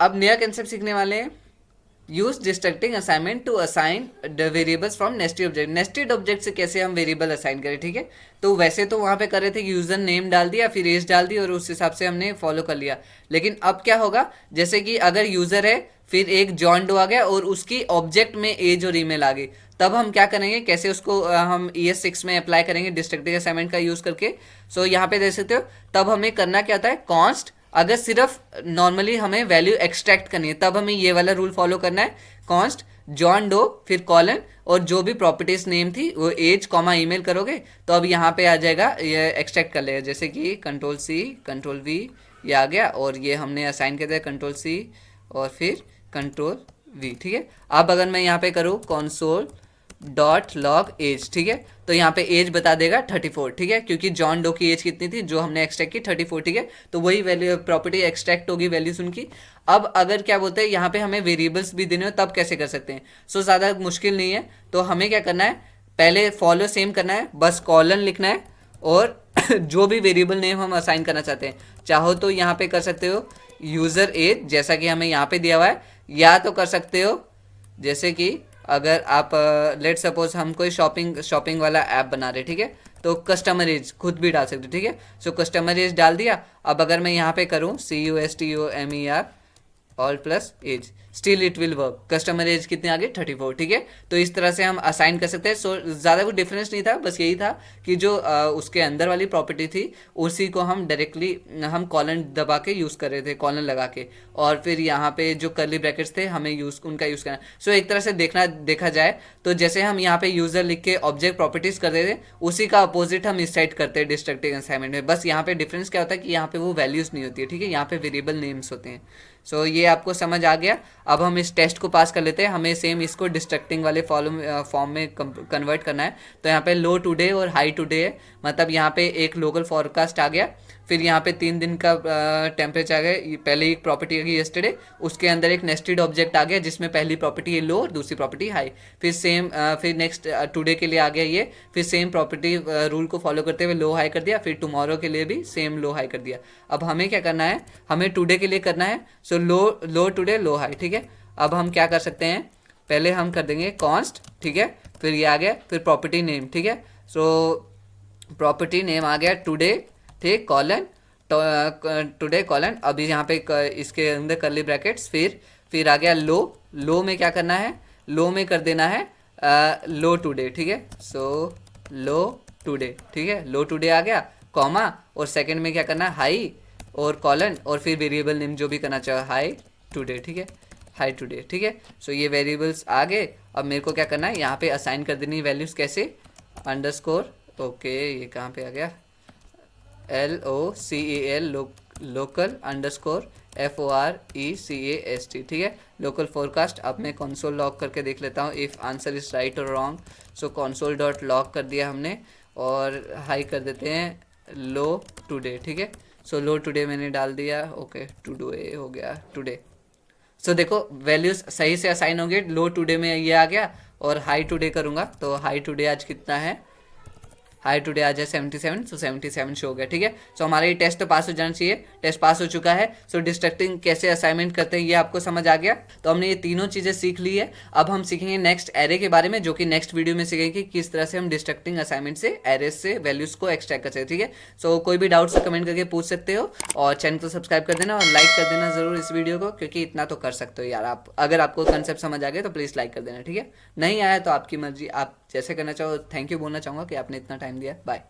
अब नया कंसेप्ट सीखने वाले हैं, use destructuring assignment to assign the variables from nested object. Nested object से कैसे हम वेरिएबल असाइन करें, ठीक है। तो वैसे तो वहाँ पे कर रहे थे कि यूजर नेम डाल दिया, फिर एज डाल दी और उस हिसाब से हमने फॉलो कर लिया। लेकिन अब क्या होगा, जैसे कि अगर यूजर है, फिर एक जॉन डो आ गया और उसकी ऑब्जेक्ट में एज और ईमेल आ गई, तब हम क्या करेंगे, कैसे उसको हम ES6 में अप्लाई करेंगे डिस्ट्रक्टिव असाइनमेंट का यूज करके। सो यहाँ पे देख सकते हो, तब हमें करना क्या होता है, कॉन्स्ट, अगर सिर्फ नॉर्मली हमें वैल्यू एक्सट्रैक्ट करनी है तब हमें ये वाला रूल फॉलो करना है, कॉन्स्ट जॉन डो फिर कॉलन और जो भी प्रॉपर्टीज नेम थी वो एज कॉमा ईमेल करोगे तो अब यहाँ पे आ जाएगा, ये एक्सट्रैक्ट कर लेगा। जैसे कि कंट्रोल-C कंट्रोल-V ये आ गया और ये हमने असाइन कर दिया कंट्रोल-C और फिर कंट्रोल-V, ठीक है। अब अगर मैं यहाँ पे करूँ console डॉट लॉग एज, ठीक है, तो यहाँ पे एज बता देगा 34, ठीक है, क्योंकि जॉन डो की एज कितनी थी जो हमने एक्सट्रैक्ट की 34, ठीक है। तो वही वैल्यू प्रॉपर्टी एक्सट्रैक्ट होगी वैल्यूज उनकी। अब अगर क्या बोलते हैं यहाँ पे हमें वेरिएबल्स भी देने हो तब कैसे कर सकते हैं। सो ज़्यादा मुश्किल नहीं है, तो हमें क्या करना है, पहले फॉलो सेम करना है, बस कॉलन लिखना है और जो भी वेरिएबल नेम हम असाइन करना चाहते हैं, चाहो तो यहाँ पे कर सकते हो यूज़र एज जैसा कि हमें यहाँ पे दिया हुआ है, या तो कर सकते हो जैसे कि अगर आप लेट सपोज हम कोई शॉपिंग वाला ऐप बना रहे, ठीक है, तो कस्टमर एज खुद भी डाल सकते हो, ठीक है। सो कस्टमर एज डाल दिया। अब अगर मैं यहाँ पे करूँ CUSTOMER all plus age, still it will work. Customer age कितने आगे 34, ठीक है। तो इस तरह से हम असाइन कर सकते हैं। सो ज़्यादा कुछ डिफरेंस नहीं था, बस यही था कि जो उसके अंदर वाली प्रॉपर्टी थी उसी को हम डायरेक्टली हम कॉलन दबा के यूज़ कर रहे थे, कॉलन लगा के, और फिर यहाँ पे जो कर्ली ब्रैकेट्स थे हमें उनका यूज़ करना। सो एक तरह से देखा जाए तो जैसे हम यहाँ पे यूज़र लिख के ऑब्जेक्ट प्रॉपर्टीज़ करते थे, उसी का अपोजिट हम इस साइड करते हैं डिस्ट्रक्टिव असाइनमेंट में। बस यहाँ पे डिफरेंस क्या होता है कि यहाँ पे वो वैल्यूज़ नहीं होती है, ठीक है, यहाँ पे वेरिएबल नेम्स होते हैं। सो ये आपको समझ आ गया। अब हम इस टेस्ट को पास कर लेते हैं। हमें सेम इसको डिस्ट्रक्टिंग वाले फॉर्म में कन्वर्ट करना है। तो यहाँ पे लो टुडे और हाई टुडे है, मतलब यहाँ पे एक लोकल फॉरकास्ट आ गया, फिर यहाँ पे 3 दिन का टेम्परेचर आ गया। पहले एक प्रॉपर्टी आ गई येस्टरडे, उसके अंदर एक नेस्टेड ऑब्जेक्ट आ गया जिसमें पहली प्रॉपर्टी है लो और दूसरी प्रॉपर्टी हाई। फिर सेम फिर नेक्स्ट टुडे के लिए आ गया ये, फिर सेम प्रॉपर्टी रूल को फॉलो करते हुए लो हाई कर दिया, फिर टुमारो के लिए भी सेम लो हाई कर दिया। अब हमें क्या करना है, हमें टुडे के लिए करना है। सो लो टुडे लो हाई, ठीक है। अब हम क्या कर सकते हैं, पहले हम कर देंगे कॉन्स्ट, ठीक है, फिर ये आ गया, फिर प्रॉपर्टी नेम, ठीक है। सो प्रॉपर्टी नेम आ गया टुडे, ठीक, कॉलन टुडे कॉलन, अभी यहाँ पे इसके अंदर कर्ली ब्रैकेट्स, फिर आ गया लो में क्या करना है, लो में कर देना है लो टुडे, ठीक है। सो लो टुडे, ठीक है, लो टुडे आ गया, कॉमा, और सेकंड में क्या करना है हाई और कॉलन, और फिर वेरिएबल नेम जो भी करना चाहो हाई टुडे, ठीक है, हाई टुडे, ठीक है। सो ये वेरिएबल्स आ गए। अब मेरे को क्या करना है, यहाँ पे असाइन कर देनी वैल्यूज़, कैसे, अंडरस्कोर, ओके, ये कहाँ पे आ गया, LOCAL लोकल अंडरस्कोर FORECAST, ठीक है, लोकल फोरकास्ट। अब मैं कंसोल लॉग करके देख लेता हूँ इफ़ आंसर इज राइट और रॉन्ग। सो कंसोल डॉट लॉग कर दिया हमने, और हाई कर देते हैं लो टुडे, ठीक है। सो लो टुडे मैंने डाल दिया, ओके, टुडे हो गया टुडे। सो देखो वैल्यूज सही से असाइन हो गए, लो टुडे में ये आ गया, और हाई टुडे करूँगा तो हाई टुडे आज कितना है, हाई टुडे आ जाए 77, सो 77 शो हो गया, ठीक है। सो हमारा ये टेस्ट तो पास हो जाना चाहिए, टेस्ट पास हो चुका है। सो डिस्ट्रक्टिंग कैसे असाइनमेंट करते हैं ये आपको समझ आ गया। तो हमने ये तीनों चीज़ें सीख ली है। अब हम सीखेंगे नेक्स्ट एरे के बारे में, जो कि नेक्स्ट वीडियो में सीखेंगे कि किस तरह से हम डिस्ट्रक्टिंग असाइनमेंट से एरे से वैल्यूज़ को एक्सट्रैक्ट कर सकते हैं, ठीक है। सो कोई भी डाउट्स कमेंट करके पूछ सकते हो, और चैनल को सब्सक्राइब कर देना और लाइक कर देना ज़रूर इस वीडियो को, क्योंकि इतना तो कर सकते हो यार आप। अगर आपको कंसेप्ट समझ आ गया तो प्लीज़ लाइक कर देना, ठीक है। नहीं आया तो आपकी मर्जी, आप जैसे करना चाहो। थैंक यू बोलना चाहूँगा कि आपने इतना टाइम दिया। बाय।